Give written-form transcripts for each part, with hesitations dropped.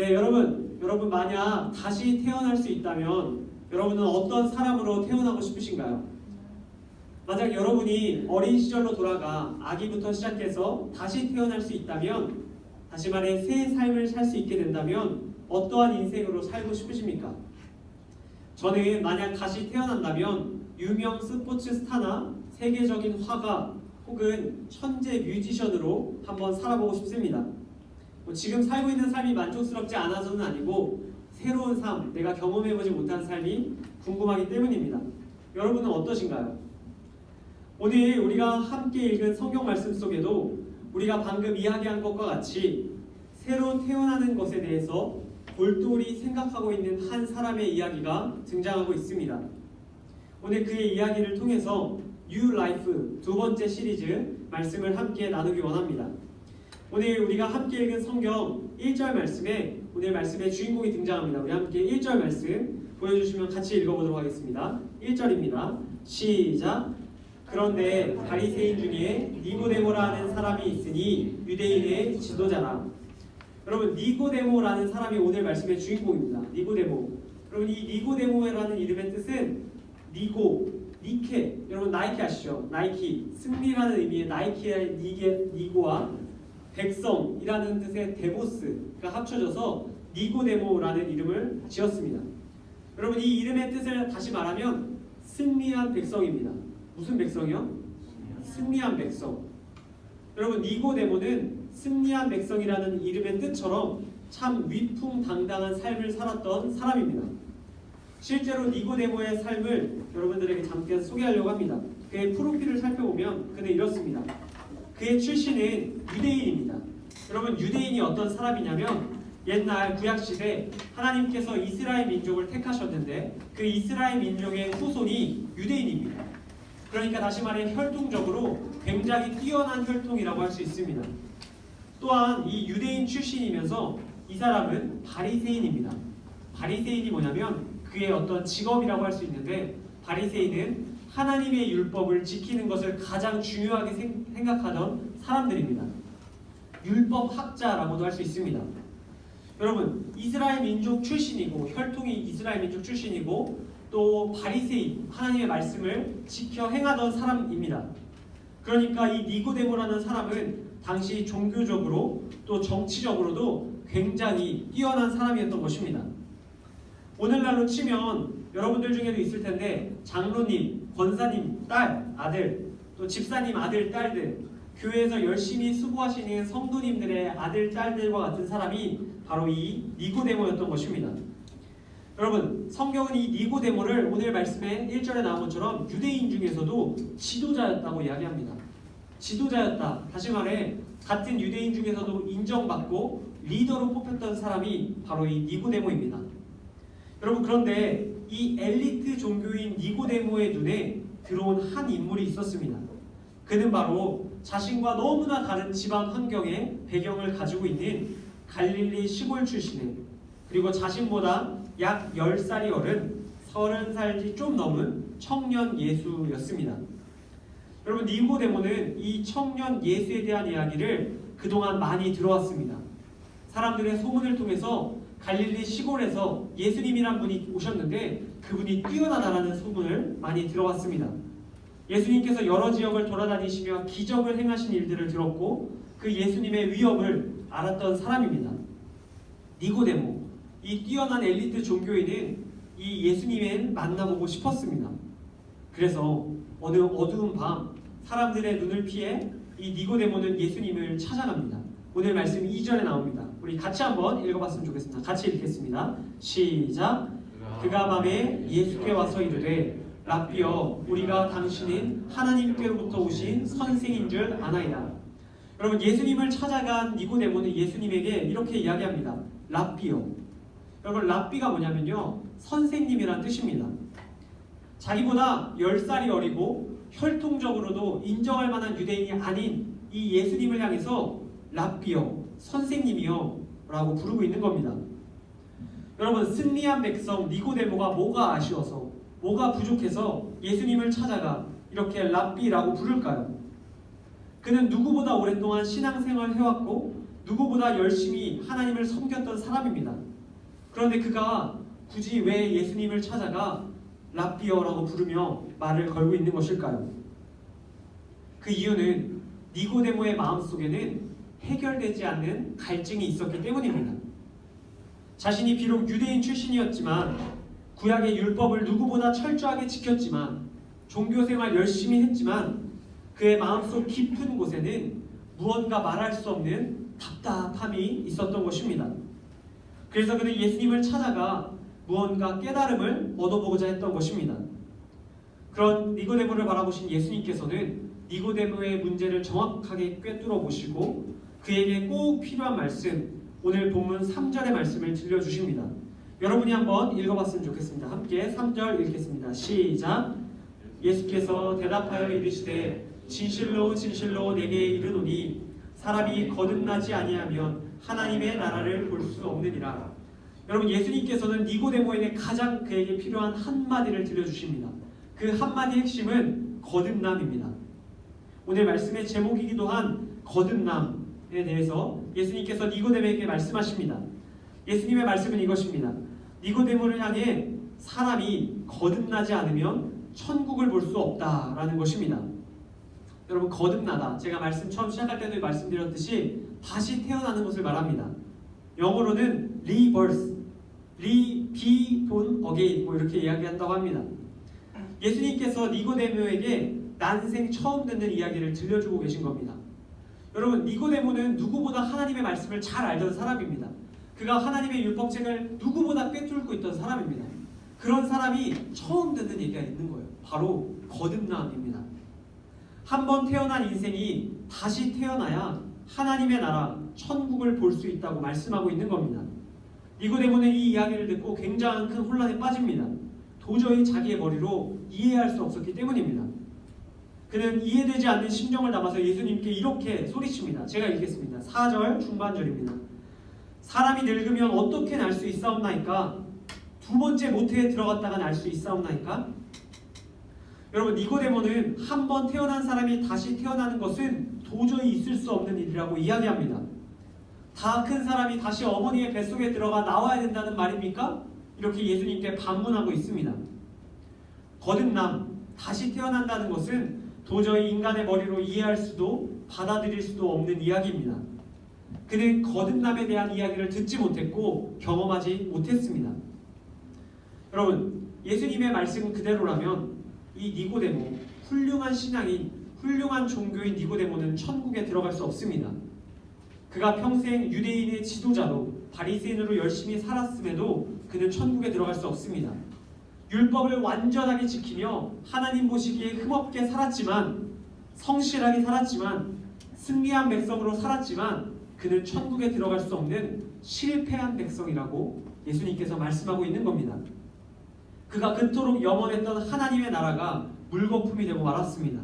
네, 여러분 만약 다시 태어날 수 있다면 여러분은 어떤 사람으로 태어나고 싶으신가요? 만약 여러분이 어린 시절로 돌아가 아기부터 시작해서 다시 태어날 수 있다면, 다시 말해 새 삶을 살 수 있게 된다면 어떠한 인생으로 살고 싶으십니까? 저는 만약 다시 태어난다면 유명 스포츠 스타나 세계적인 화가 혹은 천재 뮤지션으로 한번 살아보고 싶습니다. 지금 살고 있는 삶이 만족스럽지 않아서는 아니고 새로운 삶, 내가 경험해보지 못한 삶이 궁금하기 때문입니다. 여러분은 어떠신가요? 오늘 우리가 함께 읽은 성경 말씀 속에도 우리가 방금 이야기한 것과 같이 새로 태어나는 것에 대해서 골똘히 생각하고 있는 한 사람의 이야기가 등장하고 있습니다. 오늘 그의 이야기를 통해서 New Life 두 번째 시리즈 말씀을 함께 나누기 원합니다. 오늘 우리가 함께 읽은 성경 1절 말씀에 오늘 말씀의 주인공이 등장합니다. 우리 함께 1절 말씀 보여주시면 같이 읽어보도록 하겠습니다. 1절입니다. 시작! 그런데 바리새인 중에 니고데모라 하는 사람이 있으니 유대인의 지도자라. 여러분, 니고데모라는 사람이 오늘 말씀의 주인공입니다. 니고데모. 여러분, 이 니고데모라는 이름의 뜻은 니케. 여러분 나이키 아시죠? 나이키. 승리라는 의미의 나이키의 니고와 백성이라는 뜻의 데모스가 합쳐져서 니고데모라는 이름을 지었습니다. 여러분, 이 이름의 뜻을 다시 말하면 승리한 백성입니다. 무슨 백성이요? 승리한 백성. 여러분, 니고데모는 승리한 백성이라는 이름의 뜻처럼 참 위풍당당한 삶을 살았던 사람입니다. 실제로 니고데모의 삶을 여러분들에게 잠깐 소개하려고 합니다. 그의 프로필을 살펴보면 그는 이렇습니다. 그의 출신은 유대인입니다. 여러분, 유대인이 어떤 사람이냐면 옛날 구약시대 하나님께서 이스라엘 민족을 택하셨는데 그 이스라엘 민족의 후손이 유대인입니다. 그러니까 다시 말해 혈통적으로 굉장히 뛰어난 혈통이라고 할 수 있습니다. 또한 이 유대인 출신이면서 이 사람은 바리새인입니다. 바리새인이 뭐냐면 그의 어떤 직업이라고 할 수 있는데, 바리새인은 하나님의 율법을 지키는 것을 가장 중요하게 생각하던 사람들입니다. 율법학자라고도 할 수 있습니다. 여러분, 이스라엘 민족 출신이고 혈통이 이스라엘 민족 출신이고 또 바리새인, 하나님의 말씀을 지켜 행하던 사람입니다. 그러니까 이 니고데모라는 사람은 당시 종교적으로 또 정치적으로도 굉장히 뛰어난 사람이었던 것입니다. 오늘날로 치면 여러분들 중에도 있을 텐데 장로님, 권사님 딸, 아들, 또 집사님 아들, 딸들, 교회에서 열심히 수고하시는 성도님들의 아들, 딸들과 같은 사람이 바로 이 니고데모였던 것입니다. 여러분, 성경은 이 니고데모를 오늘 말씀에 1절에 나온 것처럼 유대인 중에서도 지도자였다고 이야기합니다. 지도자였다. 다시 말해 같은 유대인 중에서도 인정받고 리더로 뽑혔던 사람이 바로 이 니고데모입니다. 여러분, 그런데 이 엘리트 종교인 니고데모의 눈에 들어온 한 인물이 있었습니다. 그는 바로 자신과 너무나 다른 집안 환경의 배경을 가지고 있는 갈릴리 시골 출신의, 그리고 자신보다 약 10살이 어른 30살이 좀 넘은 청년 예수였습니다. 여러분, 니고데모는 이 청년 예수에 대한 이야기를 그동안 많이 들어왔습니다. 사람들의 소문을 통해서 갈릴리 시골에서 예수님이란 분이 오셨는데 그분이 뛰어나다라는 소문을 많이 들어왔습니다. 예수님께서 여러 지역을 돌아다니시며 기적을 행하신 일들을 들었고 그 예수님의 위엄을 알았던 사람입니다. 니고데모, 이 뛰어난 엘리트 종교인은 이 예수님을 만나보고 싶었습니다. 그래서 어느 어두운 밤 사람들의 눈을 피해 이 니고데모는 예수님을 찾아갑니다. 오늘 말씀 2절에 나옵니다. 우리 같이 한번 읽어봤으면 좋겠습니다. 같이 읽겠습니다. 시작! 그가 밤에 예수께 와서 이르되 랍비여, 우리가 당신은 하나님께로부터 오신 선생인 줄 아나이다. 여러분, 예수님을 찾아간 니고데모는 예수님에게 이렇게 이야기합니다. 랍비여. 여러분, 랍비가 뭐냐면요, 선생님이란 뜻입니다. 자기보다 10살이 어리고 혈통적으로도 인정할 만한 유대인이 아닌 이 예수님을 향해서 랍비여, 선생님이여 라고 부르고 있는 겁니다. 여러분, 승리한 백성 니고데모가 뭐가 아쉬워서, 뭐가 부족해서 예수님을 찾아가 이렇게 랍비라고 부를까요? 그는 누구보다 오랫동안 신앙생활을 해왔고 누구보다 열심히 하나님을 섬겼던 사람입니다. 그런데 그가 굳이 왜 예수님을 찾아가 랍비어라고 부르며 말을 걸고 있는 것일까요? 그 이유는 니고데모의 마음속에는 해결되지 않는 갈증이 있었기 때문입니다. 자신이 비록 유대인 출신이었지만 구약의 율법을 누구보다 철저하게 지켰지만 종교생활 열심히 했지만 그의 마음속 깊은 곳에는 무언가 말할 수 없는 답답함이 있었던 것입니다. 그래서 그는 예수님을 찾아가 무언가 깨달음을 얻어보고자 했던 것입니다. 그런 니고데모를 바라보신 예수님께서는 니고데모의 문제를 정확하게 꿰뚫어 보시고 그에게 꼭 필요한 말씀, 오늘 본문 3절의 말씀을 들려주십니다. 여러분이 한번 읽어봤으면 좋겠습니다. 함께 3절 읽겠습니다. 시작. 예수께서 대답하여 이르시되 진실로 진실로 내게 이르노니 사람이 거듭나지 아니하면 하나님의 나라를 볼 수 없느니라. 여러분, 예수님께서는 니고데모에게 가장 그에게 필요한 한마디를 들려주십니다. 그 한마디의 핵심은 거듭남입니다. 오늘 말씀의 제목이기도 한 거듭남에 대해서 예수님께서 니고데모에게 말씀하십니다. 예수님의 말씀은 이것입니다. 니고데모를 향해 사람이 거듭나지 않으면 천국을 볼 수 없다라는 것입니다. 여러분, 거듭나다, 제가 말씀 처음 시작할 때도 말씀드렸듯이 다시 태어나는 것을 말합니다. 영어로는 rebirth, be born again 이렇게 이야기한다고 합니다. 예수님께서 니고데모에게 난생 처음 듣는 이야기를 들려주고 계신 겁니다. 여러분, 니고데모는 누구보다 하나님의 말씀을 잘 알던 사람입니다. 그가 하나님의 율법책을 누구보다 꿰뚫고 있던 사람입니다. 그런 사람이 처음 듣는 얘기가 있는 거예요. 바로 거듭남입니다. 한 번 태어난 인생이 다시 태어나야 하나님의 나라, 천국을 볼 수 있다고 말씀하고 있는 겁니다. 니고데모는 이 이야기를 듣고 굉장한 큰 혼란에 빠집니다. 도저히 자기의 머리로 이해할 수 없었기 때문입니다. 그는 이해되지 않는 심정을 담아서 예수님께 이렇게 소리칩니다. 제가 읽겠습니다. 4절 중반절입니다. 사람이 늙으면 어떻게 날 수 있사옵나이까? 두 번째 모태에 들어갔다가 날 수 있사옵나이까? 여러분, 니고데모는 한 번 태어난 사람이 다시 태어나는 것은 도저히 있을 수 없는 일이라고 이야기합니다. 다 큰 사람이 다시 어머니의 뱃속에 들어가 나와야 된다는 말입니까? 이렇게 예수님께 반문하고 있습니다. 거듭남, 다시 태어난다는 것은 도저히 인간의 머리로 이해할 수도 받아들일 수도 없는 이야기입니다. 그는 거듭남에 대한 이야기를 듣지 못했고 경험하지 못했습니다. 여러분, 예수님의 말씀 그대로라면 이 니고데모, 훌륭한 신앙인, 훌륭한 종교인 니고데모는 천국에 들어갈 수 없습니다. 그가 평생 유대인의 지도자로 바리새인으로 열심히 살았음에도 그는 천국에 들어갈 수 없습니다. 율법을 완전하게 지키며 하나님 보시기에 흠없게 살았지만, 성실하게 살았지만, 승리한 백성으로 살았지만 그는 천국에 들어갈 수 없는 실패한 백성이라고 예수님께서 말씀하고 있는 겁니다. 그가 그토록 염원했던 하나님의 나라가 물거품이 되고 말았습니다.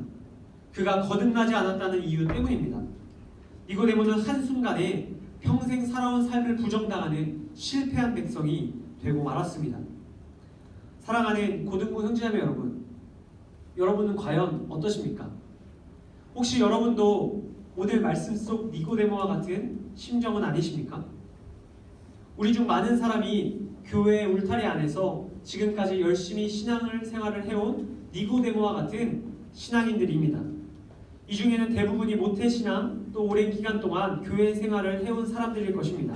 그가 거듭나지 않았다는 이유 때문입니다. 니고데모는 한순간에 평생 살아온 삶을 부정당하는 실패한 백성이 되고 말았습니다. 사랑하는 고등부 형제자매 여러분, 여러분은 과연 어떠십니까? 혹시 여러분도 오늘 말씀 속 니고데모와 같은 심정은 아니십니까? 우리 중 많은 사람이 교회의 울타리 안에서 지금까지 열심히 신앙생활을 해온 니고데모와 같은 신앙인들입니다. 이 중에는 대부분이 모태신앙, 또 오랜 기간 동안 교회 생활을 해온 사람들일 것입니다.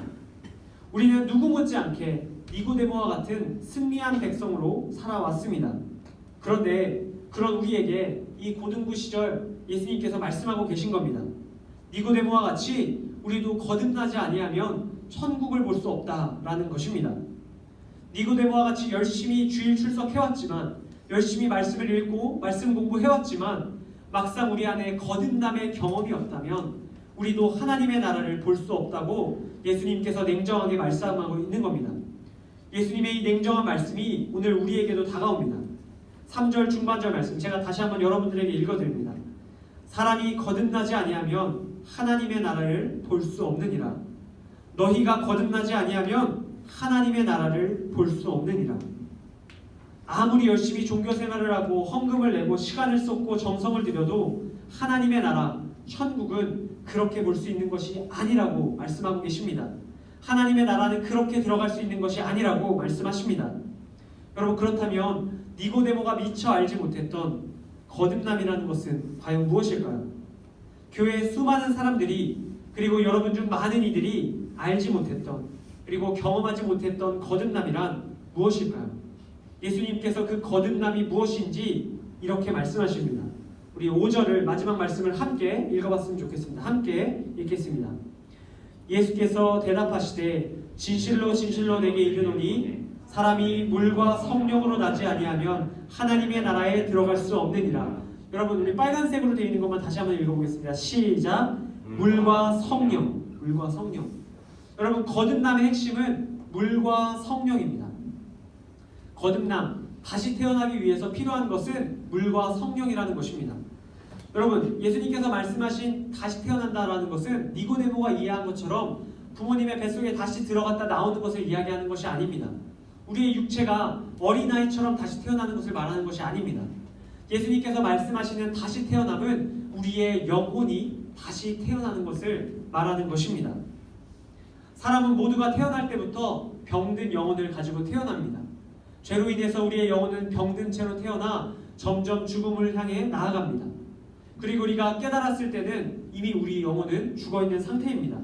우리는 누구 못지않게 니고데모와 같은 승리한 백성으로 살아왔습니다. 그런데 그런 우리에게 이 고등부 시절 예수님께서 말씀하고 계신 겁니다. 니고데모와 같이 우리도 거듭나지 아니하면 천국을 볼 수 없다라는 것입니다. 니고데모와 같이 열심히 주일 출석해왔지만, 열심히 말씀을 읽고 말씀 공부해왔지만 막상 우리 안에 거듭남의 경험이 없다면 우리도 하나님의 나라를 볼 수 없다고 예수님께서 냉정하게 말씀하고 있는 겁니다. 예수님의 이 냉정한 말씀이 오늘 우리에게도 다가옵니다. 3절 중반절 말씀 제가 다시 한번 여러분들에게 읽어드립니다. 사람이 거듭나지 아니하면 하나님의 나라를 볼 수 없느니라. 너희가 거듭나지 아니하면 하나님의 나라를 볼 수 없느니라. 아무리 열심히 종교생활을 하고 헌금을 내고 시간을 쏟고 정성을 들여도 하나님의 나라, 천국은 그렇게 볼 수 있는 것이 아니라고 말씀하고 계십니다. 하나님의 나라는 그렇게 들어갈 수 있는 것이 아니라고 말씀하십니다. 여러분, 그렇다면 니고데모가 미처 알지 못했던 거듭남이라는 것은 과연 무엇일까요? 교회의 수많은 사람들이, 그리고 여러분 중 많은 이들이 알지 못했던, 그리고 경험하지 못했던 거듭남이란 무엇일까요? 예수님께서 그 거듭남이 무엇인지 이렇게 말씀하십니다. 우리 5절을, 마지막 말씀을 함께 읽어봤으면 좋겠습니다. 함께 읽겠습니다. 예수께서 대답하시되 진실로 진실로 내게 이르노니 사람이 물과 성령으로 나지 아니하면 하나님의 나라에 들어갈 수 없느니라. 여러분, 우리 빨간색으로 되어 있는 것만 다시 한번 읽어보겠습니다. 시작. 물과 성령. 물과 성령. 여러분, 거듭남의 핵심은 물과 성령입니다. 거듭남, 다시 태어나기 위해서 필요한 것은 물과 성령이라는 것입니다. 여러분, 예수님께서 말씀하신 다시 태어난다라는 것은 니고데모가 이해한 것처럼 부모님의 뱃속에 다시 들어갔다 나오는 것을 이야기하는 것이 아닙니다. 우리의 육체가 어린아이처럼 다시 태어나는 것을 말하는 것이 아닙니다. 예수님께서 말씀하시는 다시 태어남은 우리의 영혼이 다시 태어나는 것을 말하는 것입니다. 사람은 모두가 태어날 때부터 병든 영혼을 가지고 태어납니다. 죄로 인해서 우리의 영혼은 병든 채로 태어나 점점 죽음을 향해 나아갑니다. 그리고 우리가 깨달았을 때는 이미 우리 영혼은 죽어있는 상태입니다.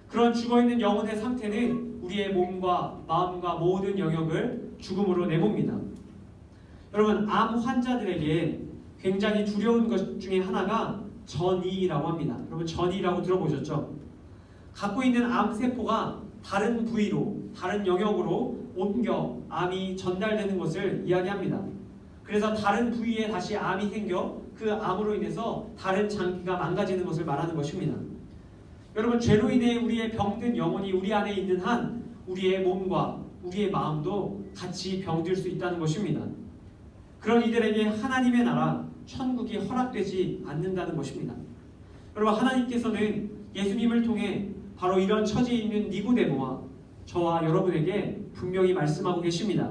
그런 죽어있는 영혼의 상태는 우리의 몸과 마음과 모든 영역을 죽음으로 내봅니다. 여러분, 암 환자들에게 굉장히 두려운 것 중에 하나가 전이라고 합니다. 여러분, 전이라고 들어보셨죠? 갖고 있는 암세포가 다른 부위로, 다른 영역으로 옮겨 암이 전달되는 것을 이야기합니다. 그래서 다른 부위에 다시 암이 생겨 그 암으로 인해서 다른 장기가 망가지는 것을 말하는 것입니다. 여러분, 죄로 인해 우리의 병든 영혼이 우리 안에 있는 한 우리의 몸과 우리의 마음도 같이 병들 수 있다는 것입니다. 그런 이들에게 하나님의 나라, 천국이 허락되지 않는다는 것입니다. 여러분, 하나님께서는 예수님을 통해 바로 이런 처지에 있는 니고데모와 저와 여러분에게 분명히 말씀하고 계십니다.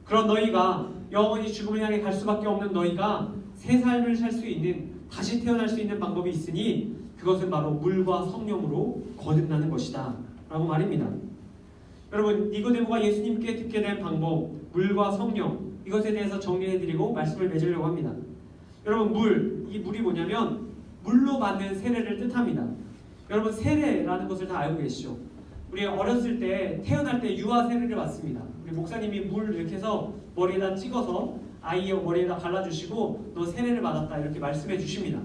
그런 너희가 영원히 죽음을 향해 갈 수밖에 없는 너희가 새 삶을 살 수 있는, 다시 태어날 수 있는 방법이 있으니 그것은 바로 물과 성령으로 거듭나는 것이다 라고 말입니다. 여러분, 니고데모가 예수님께 듣게 된 방법, 물과 성령, 이것에 대해서 정리해드리고 말씀을 맺으려고 합니다. 여러분, 이 물이 뭐냐면 물로 받는 세례를 뜻합니다. 여러분, 세례라는 것을 다 알고 계시죠? 우리 어렸을 때, 태어날 때 유아 세례를 받습니다. 우리 목사님이 물 이렇게 해서 머리에다 찍어서 아이의 머리에다 발라주시고 너 세례를 받았다 이렇게 말씀해 주십니다.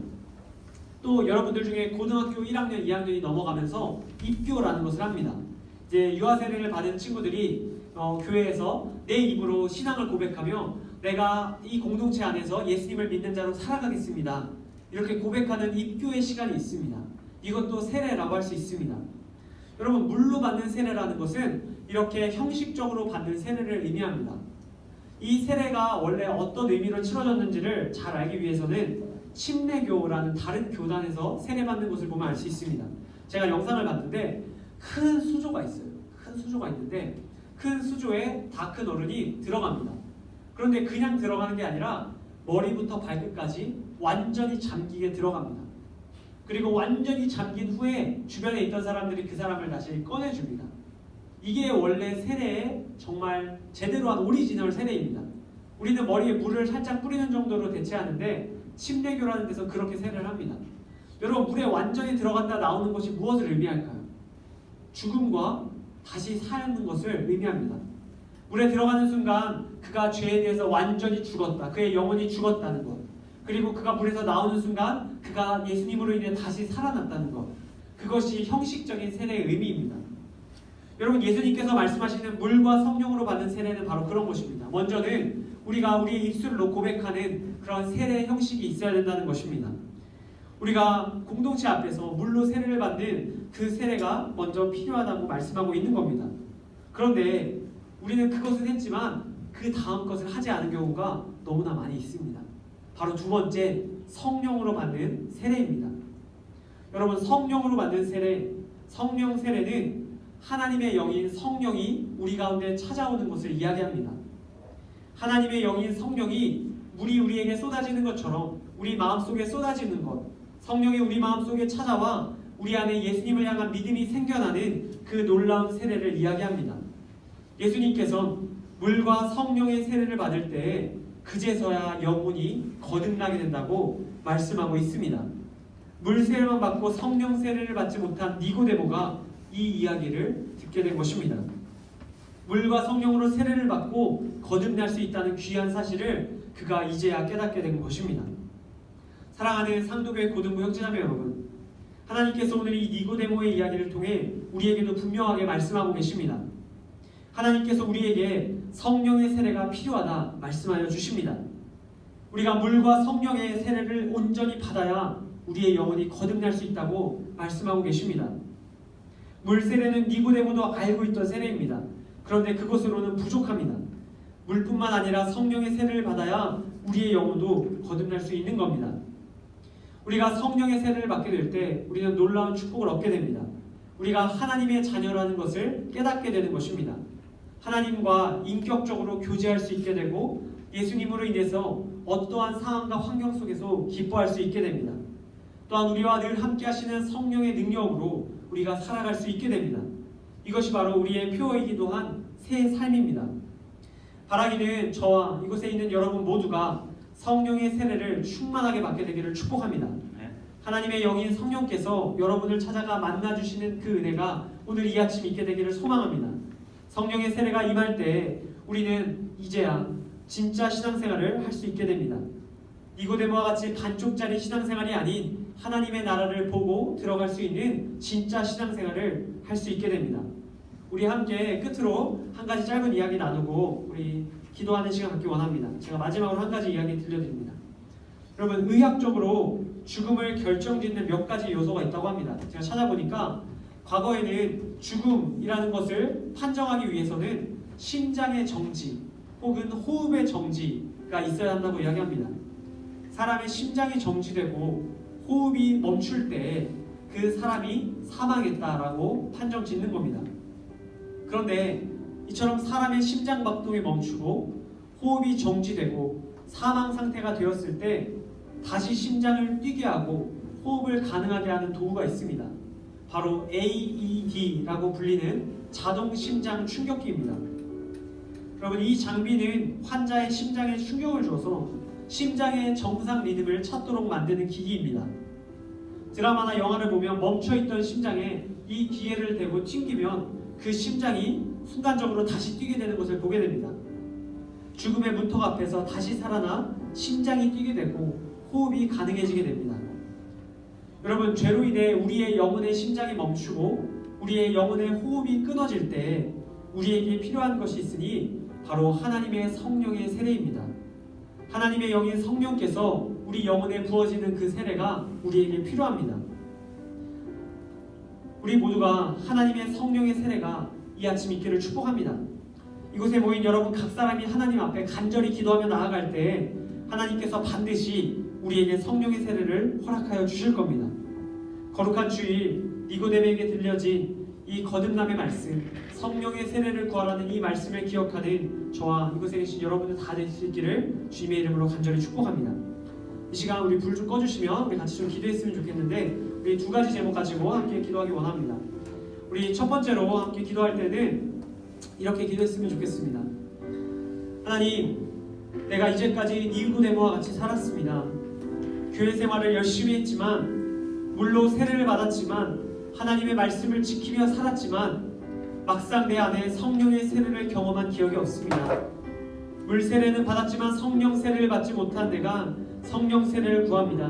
또 여러분들 중에 고등학교 1학년, 2학년이 넘어가면서 입교라는 것을 합니다. 이제 유아 세례를 받은 친구들이 교회에서 내 입으로 신앙을 고백하며 내가 이 공동체 안에서 예수님을 믿는 자로 살아가겠습니다. 이렇게 고백하는 입교의 시간이 있습니다. 이것도 세례라고 할 수 있습니다. 여러분, 물로 받는 세례라는 것은 이렇게 형식적으로 받는 세례를 의미합니다. 이 세례가 원래 어떤 의미로 치러졌는지를 잘 알기 위해서는 침례교라는 다른 교단에서 세례받는 것을 보면 알 수 있습니다. 제가 영상을 봤는데 큰 수조가 있어요. 큰 수조가 있는데 큰 수조에 다 큰 어른이 들어갑니다. 그런데 그냥 들어가는 게 아니라 머리부터 발끝까지 완전히 잠기게 들어갑니다. 그리고 완전히 잠긴 후에 주변에 있던 사람들이 그 사람을 다시 꺼내줍니다. 이게 원래 세례의 정말 제대로 한 오리지널 세례입니다. 우리는 머리에 물을 살짝 뿌리는 정도로 대체하는데 침례교라는 데서 그렇게 세례를 합니다. 여러분, 물에 완전히 들어갔다 나오는 것이 무엇을 의미할까요? 죽음과 다시 사는 것을 의미합니다. 물에 들어가는 순간 그가 죄에 대해서 완전히 죽었다. 그의 영혼이 죽었다는 것. 그리고 그가 물에서 나오는 순간 그가 예수님으로 인해 다시 살아났다는 것. 그것이 형식적인 세례의 의미입니다. 여러분, 예수님께서 말씀하시는 물과 성령으로 받는 세례는 바로 그런 것입니다. 먼저는 우리가 우리의 입술로 고백하는 그런 세례 형식이 있어야 된다는 것입니다. 우리가 공동체 앞에서 물로 세례를 받는 그 세례가 먼저 필요하다고 말씀하고 있는 겁니다. 그런데 우리는 그것은 했지만 그 다음 것을 하지 않은 경우가 너무나 많이 있습니다. 바로 두 번째, 성령으로 받는 세례입니다. 여러분, 성령으로 받는 세례, 성령 세례는 하나님의 영인 성령이 우리 가운데 찾아오는 것을 이야기합니다. 하나님의 영인 성령이 물이 우리에게 쏟아지는 것처럼 우리 마음속에 쏟아지는 것, 성령이 우리 마음속에 찾아와 우리 안에 예수님을 향한 믿음이 생겨나는 그 놀라운 세례를 이야기합니다. 예수님께서 물과 성령의 세례를 받을 때 그제서야 영혼이 거듭나게 된다고 말씀하고 있습니다. 물 세례만 받고 성령 세례를 받지 못한 니고데모가 이 이야기를 듣게 된 것입니다. 물과 성령으로 세례를 받고 거듭날 수 있다는 귀한 사실을 그가 이제야 깨닫게 된 것입니다. 사랑하는 상도교회 고등부 형제자매 여러분, 하나님께서 오늘 이 니고데모의 이야기를 통해 우리에게도 분명하게 말씀하고 계십니다. 하나님께서 우리에게 성령의 세례가 필요하다 말씀하여 주십니다. 우리가 물과 성령의 세례를 온전히 받아야 우리의 영혼이 거듭날 수 있다고 말씀하고 계십니다. 물 세례는 니고데모도 알고 있던 세례입니다. 그런데 그것으로는 부족합니다. 물뿐만 아니라 성령의 세례를 받아야 우리의 영혼도 거듭날 수 있는 겁니다. 우리가 성령의 세례를 받게 될 때 우리는 놀라운 축복을 얻게 됩니다. 우리가 하나님의 자녀라는 것을 깨닫게 되는 것입니다. 하나님과 인격적으로 교제할 수 있게 되고 예수님으로 인해서 어떠한 상황과 환경 속에서 기뻐할 수 있게 됩니다. 또한 우리와 늘 함께 하시는 성령의 능력으로 우리가 살아갈 수 있게 됩니다. 이것이 바로 우리의 표이기도 한 새 삶입니다. 바라기는 저와 이곳에 있는 여러분 모두가 성령의 세례를 충만하게 받게 되기를 축복합니다. 하나님의 영인 성령께서 여러분을 찾아가 만나주시는 그 은혜가 오늘 이 아침 있게 되기를 소망합니다. 성령의 세례가 임할 때 우리는 이제야 진짜 신앙생활을 할 수 있게 됩니다. 니고데모와 같이 반쪽짜리 신앙생활이 아닌 하나님의 나라를 보고 들어갈 수 있는 진짜 신앙생활을 할 수 있게 됩니다. 우리 함께 끝으로 한 가지 짧은 이야기 나누고 우리 기도하는 시간 갖기 원합니다. 제가 마지막으로 한 가지 이야기 들려드립니다. 여러분, 의학적으로 죽음을 결정짓는 몇 가지 요소가 있다고 합니다. 제가 찾아보니까 과거에는 죽음이라는 것을 판정하기 위해서는 심장의 정지 혹은 호흡의 정지가 있어야 한다고 이야기합니다. 사람의 심장이 정지되고 호흡이 멈출 때 그 사람이 사망했다라고 판정 짓는 겁니다. 그런데 이처럼 사람의 심장박동이 멈추고 호흡이 정지되고 사망 상태가 되었을 때 다시 심장을 뛰게 하고 호흡을 가능하게 하는 도구가 있습니다. 바로 AED라고 불리는 자동 심장 충격기입니다. 여러분, 이 장비는 환자의 심장에 충격을 줘서 심장의 정상 리듬을 찾도록 만드는 기기입니다. 드라마나 영화를 보면 멈춰있던 심장에 이 기계를 대고 튕기면 그 심장이 순간적으로 다시 뛰게 되는 것을 보게 됩니다. 죽음의 문턱 앞에서 다시 살아나 심장이 뛰게 되고 호흡이 가능해지게 됩니다. 여러분, 죄로 인해 우리의 영혼의 심장이 멈추고 우리의 영혼의 호흡이 끊어질 때 우리에게 필요한 것이 있으니 바로 하나님의 성령의 세례입니다. 하나님의 영인 성령께서 우리 영혼에 부어지는 그 세례가 우리에게 필요합니다. 우리 모두가 하나님의 성령의 세례가 이 아침 있기를 축복합니다. 이곳에 모인 여러분 각 사람이 하나님 앞에 간절히 기도하며 나아갈 때 하나님께서 반드시 우리에게 성령의 세례를 허락하여 주실 겁니다. 거룩한 주일 니고데모에게 들려진 이 거듭남의 말씀, 성령의 세례를 구하라는 이 말씀을 기억하는 저와 이곳에 계신 여러분들 다 될 수 있기를 주님의 이름으로 간절히 축복합니다. 이 시간 우리 불 좀 꺼주시면 우리 같이 좀 기도했으면 좋겠는데 우리 두 가지 제목 가지고 함께 기도하기 원합니다. 우리 첫 번째로 함께 기도할 때는 이렇게 기도했으면 좋겠습니다. 하나님, 내가 이제까지 니고데모와 같이 살았습니다. 교회 생활을 열심히 했지만 물로 세례를 받았지만 하나님의 말씀을 지키며 살았지만 막상 내 안에 성령의 세례를 경험한 기억이 없습니다. 물 세례는 받았지만 성령 세례를 받지 못한 내가 성령 세례를 구합니다.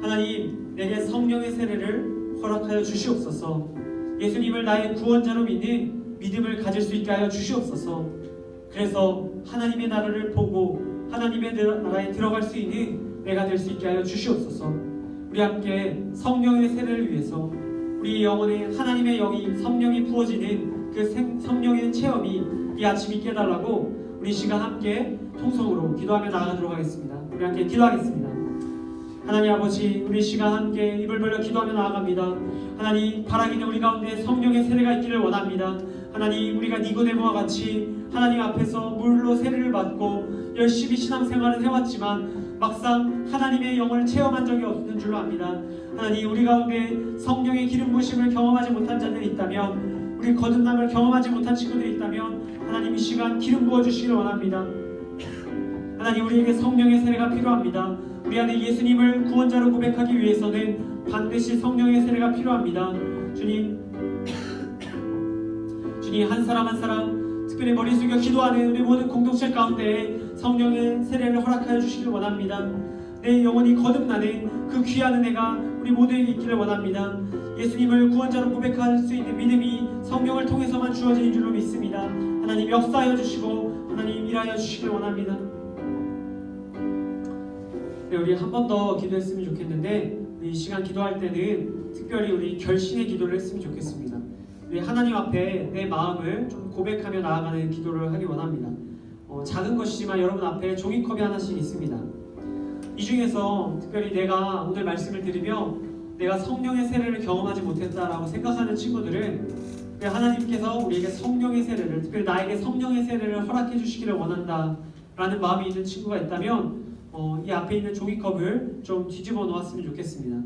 하나님, 내게 성령의 세례를 허락하여 주시옵소서. 예수님을 나의 구원자로 믿는 믿음을 가질 수 있게 하여 주시옵소서. 그래서 하나님의 나라를 보고 하나님의 나라에 들어갈 수 있는 내가 될 수 있게 하여 주시옵소서. 우리 함께 성령의 세례를 위해서 우리 영혼에 하나님의 영이 성령이 부어지는 그 성령의 체험이 이 아침 있게 해달라고 우리 시간 함께 통성으로 기도하며 나아가도록 하겠습니다. 우리 함께 기도하겠습니다. 하나님 아버지, 우리 시간 함께 입을 벌려 기도하며 나아갑니다. 하나님, 바라기는 우리 가운데 성령의 세례가 있기를 원합니다. 하나님, 우리가 니고데모와 같이 하나님 앞에서 물로 세례를 받고 열심히 신앙생활을 해왔지만 막상 하나님의 영을 체험한 적이 없는 줄로 압니다. 하나님, 우리 가운데 성령의 기름 부으심을 경험하지 못한 자들이 있다면, 우리 거듭남을 경험하지 못한 친구들이 있다면 하나님 이 시간 기름 부어주시기를 원합니다. 하나님, 우리에게 성령의 세례가 필요합니다. 우리 안에 예수님을 구원자로 고백하기 위해서는 반드시 성령의 세례가 필요합니다. 주님, 한 사람 한 사람 특별히 머리 숙여 기도하는 우리 모든 공동체 가운데 성령의 세례를 허락하여 주시길 원합니다. 내 영혼이 거듭나는 그 귀한 은혜가 우리 모두에게 있기를 원합니다. 예수님을 구원자로 고백할 수 있는 믿음이 성령을 통해서만 주어지는 줄로 믿습니다. 하나님 역사하여 주시고 하나님 일하여 주시길 원합니다. 네, 우리 한 번 더 기도했으면 좋겠는데, 이 시간 기도할 때는 특별히 우리 결신의 기도를 했으면 좋겠습니다. 우리 하나님 앞에 내 마음을 좀 고백하며 나아가는 기도를 하기 원합니다. 작은 것이지만 여러분 앞에 종이컵이 하나씩 있습니다. 이 중에서 특별히 내가 오늘 말씀을 드리며 내가 성령의 세례를 경험하지 못했다라고 생각하는 친구들은 하나님께서 우리에게 성령의 세례를, 특별히 나에게 성령의 세례를 허락해 주시기를 원한다라는 마음이 있는 친구가 있다면 이 앞에 있는 종이컵을 좀 뒤집어 놓았으면 좋겠습니다.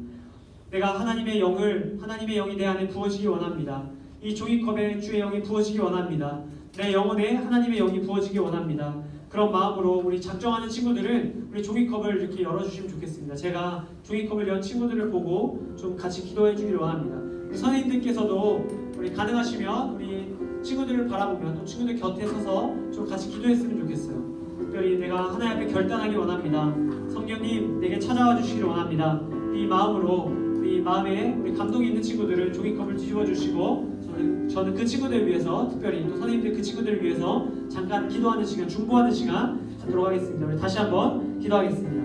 내가 하나님의 영이 내 안에 부어지기 원합니다. 이 종이컵에 주의 영이 부어지기 원합니다. 내 영혼에 하나님의 영이 부어지기 원합니다. 그런 마음으로 우리 작정하는 친구들은 우리 종이컵을 이렇게 열어주시면 좋겠습니다. 제가 종이컵을 연 친구들을 보고 좀 같이 기도해 주기를 원합니다. 우리 선생님들께서도 우리 가능하시면 우리 친구들을 바라보면 또 친구들 곁에 서서 좀 같이 기도했으면 좋겠어요. 특별히 내가 하나님 앞에 결단하기 원합니다. 성령님 내게 찾아와 주시기를 원합니다. 이 마음으로 우리 마음에 우리 감동이 있는 친구들은 종이컵을 뒤집어 주시고 저는 그 친구들을 위해서, 특별히 또 선생님들 그 친구들을 위해서 잠깐 기도하는 시간, 중보하는 시간 갖도록 하겠습니다. 우리 다시 한번 기도하겠습니다.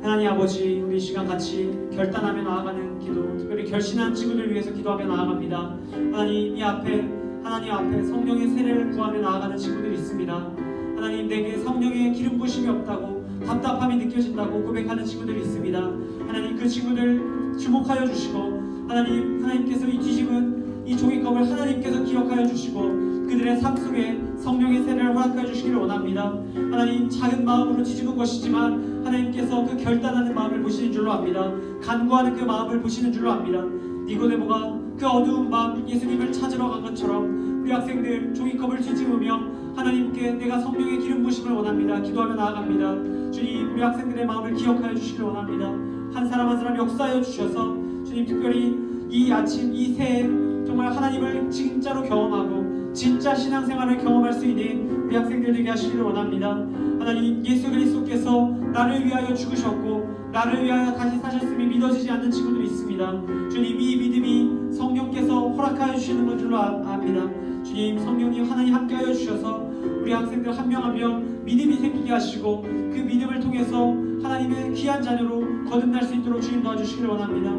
하나님 아버지, 우리 시간 같이 결단하며 나아가는 기도, 특별히 결신한 친구들을 위해서 기도하며 나아갑니다. 하나님 앞에 성령의 세례를 구하며 나아가는 친구들이 있습니다. 하나님, 내게 성령의 기름 부으심이 없다고 답답함이 느껴진다고 고백하는 친구들이 있습니다. 하나님, 그 친구들 주목하여 주시고 하나님께서 이 뒤집은 이 종이컵을 하나님께서 기억하여 주시고 그들의 삶 속에 성령의 세례를 허락하여 주시기를 원합니다. 하나님, 작은 마음으로 뒤집은 것이지만 하나님께서 그 결단하는 마음을 보시는 줄로 압니다. 간구하는 그 마음을 보시는 줄로 압니다. 니고데모가 그 어두운 밤 예수님을 찾으러 간 것처럼 우리 학생들 종이컵을 뒤집으며 하나님께 내가 성령의 기름 부으심을 원합니다. 기도하며 나아갑니다. 주님, 우리 학생들의 마음을 기억하여 주시기를 원합니다. 한 사람 한 사람 역사하여 주셔서 주님, 특별히 이 아침 이 새해 정말 하나님을 진짜로 경험하고 진짜 신앙생활을 경험할 수 있는 우리 학생들 되게 하시기를 원합니다. 하나님, 예수 그리스도께서 나를 위하여 죽으셨고 나를 위하여 다시 사셨음이 믿어지지 않는 친구들이 있습니다. 주님, 이 믿음이 성령께서 허락하여 주시는 것 줄로 압니다. 주님, 성령님 하나님 함께하여 주셔서 우리 학생들 한 명 한 명 믿음이 생기게 하시고 그 믿음을 통해서 하나님의 귀한 자녀로 거듭날 수 있도록 주님 도와주시기를 원합니다.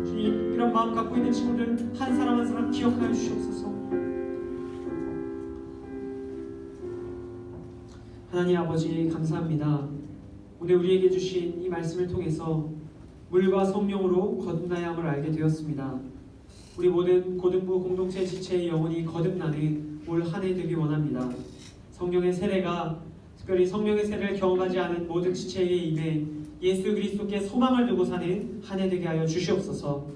주님, 이런 마음 갖고 있는 친구들 한 사람 한 사람 기억하여 주시옵소서. 하나님 아버지, 감사합니다. 오늘 우리에게 주신 이 말씀을 통해서 물과 성령으로 거듭나야 함을 알게 되었습니다. 우리 모든 고등부 공동체 지체의 영혼이 거듭나는 올 한 해 되기 원합니다. 성령의 세례가, 특별히 성령의 세례를 경험하지 않은 모든 지체에게 임해 예수 그리스도께 소망을 두고 사는 한 해 되게 하여 주시옵소서.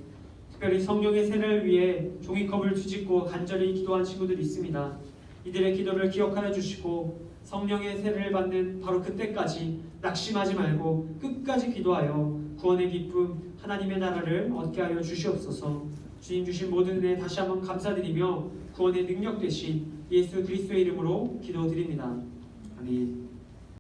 특별히 성령의 세례를 위해 종이컵을 뒤집고 간절히 기도한 친구들이 있습니다. 이들의 기도를 기억하여 주시고 성령의 세례를 받는 바로 그때까지 낙심하지 말고 끝까지 기도하여 구원의 기쁨, 하나님의 나라를 얻게 하여 주시옵소서. 주님 주신 모든 은혜 다시 한번 감사드리며 구원의 능력 되신 예수 그리스도의 이름으로 기도드립니다. 아멘.